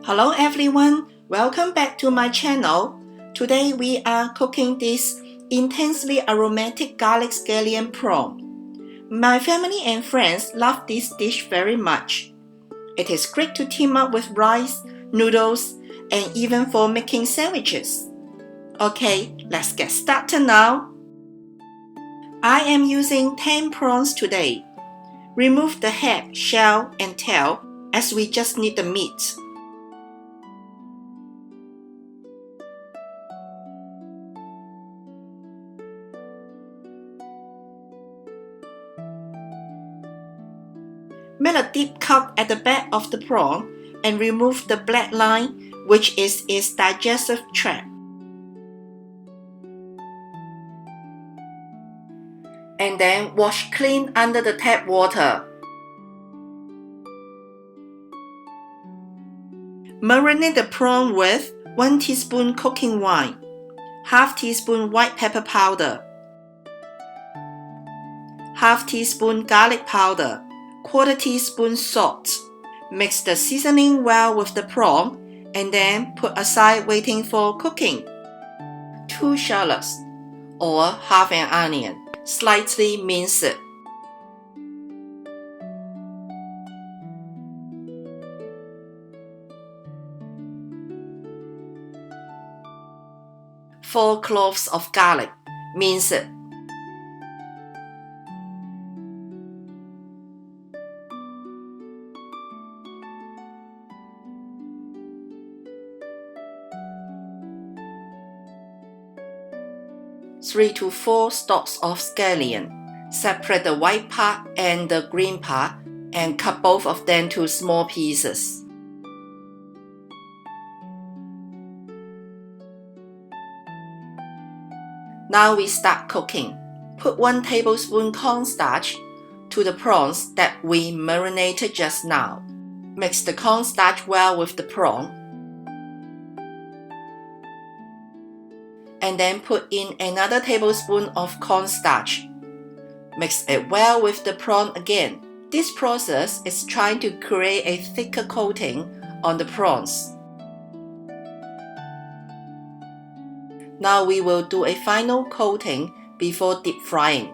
Hello everyone, welcome back to my channel. Today we are cooking this intensely aromatic garlic scallion prawn. My family and friends love this dish very much. It is great to team up with rice, noodles, and even for making sandwiches. Okay, let's get started now. I am using 10 prawns today. Remove the head, shell, and tail as we just need the meat. Make a deep cut at the back of the prawn and remove the black line, which is its digestive tract. And then wash clean under the tap water. Marinate the prawn with 1 teaspoon cooking wine, half teaspoon white pepper powder, half teaspoon garlic powder, quarter teaspoon salt. Mix the seasoning well with the prawn and then put aside waiting for cooking. 2 shallots or half an onion, slightly minced. Four cloves of garlic, minced. Three to 4 stalks of scallion. Separate the white part and the green part and cut both of them to small pieces. Now we start cooking. Put 1 tablespoon cornstarch to the prawns that we marinated just now. Mix the cornstarch well with the prawn. And then put in another tablespoon of cornstarch. Mix it well with the prawn again. This process is trying to create a thicker coating on the prawns. Now we will do a final coating before deep frying.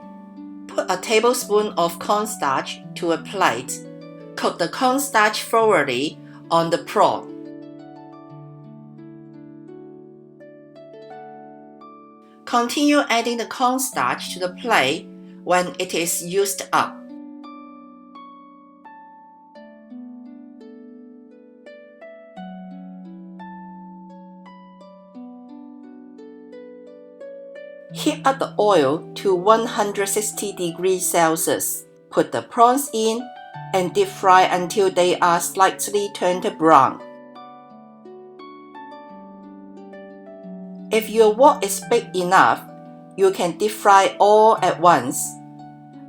Put a tablespoon of cornstarch to a plate. Coat the cornstarch thoroughly on the prawn. Continue adding the cornstarch to the plate when it is used up. Heat up the oil to 160 degrees Celsius. Put the prawns in and deep fry until they are slightly turned brown. If your wok is big enough, you can deep fry all at once.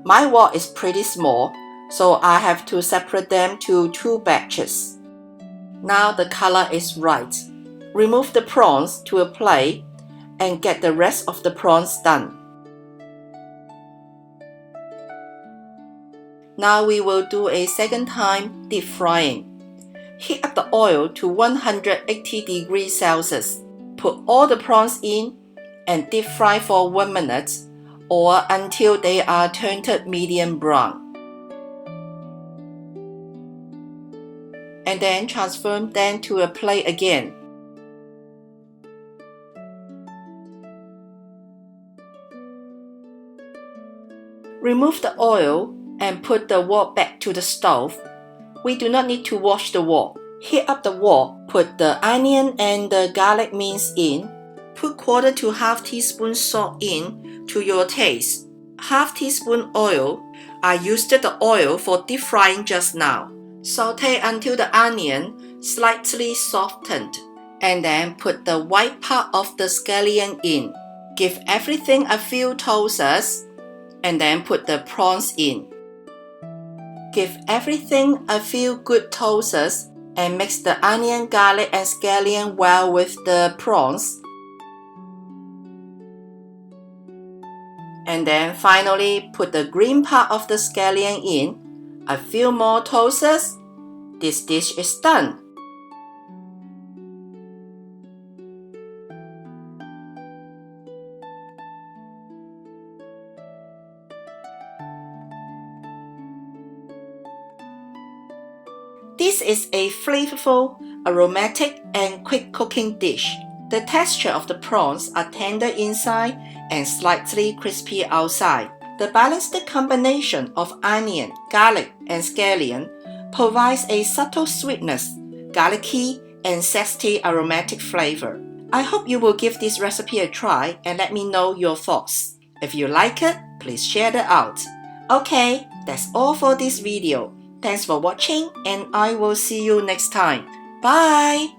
My wok is pretty small, so I have to separate them to 2 batches. Now the color is right. Remove the prawns to a plate and get the rest of the prawns done. Now we will do a second time deep frying. Heat up the oil to 180 degrees Celsius. Put all the prawns in and deep fry for 1 minute or until they are turned medium brown. And then transfer them to a plate again. Remove the oil and put the wok back to the stove. We do not need to wash the wok. Heat up the wok, put the onion and the garlic mince in. Put quarter to half teaspoon salt in to your taste. Half teaspoon oil. I used the oil for deep frying just now. Saute until the onion slightly softened. And then put the white part of the scallion in. Give everything a few toasts and then put the prawns in. Give everything a few good toasts and mix the onion, garlic, and scallion well with the prawns. And then finally put the green part of the scallion in. A few more toasts. This dish is done. This is a flavorful, aromatic, and quick cooking dish. The texture of the prawns are tender inside and slightly crispy outside. The balanced combination of onion, garlic, and scallion provides a subtle sweetness, garlicky, and zesty aromatic flavor. I hope you will give this recipe a try and let me know your thoughts. If you like it, please share it out. Okay, that's all for this video. Thanks for watching and I will see you next time. Bye!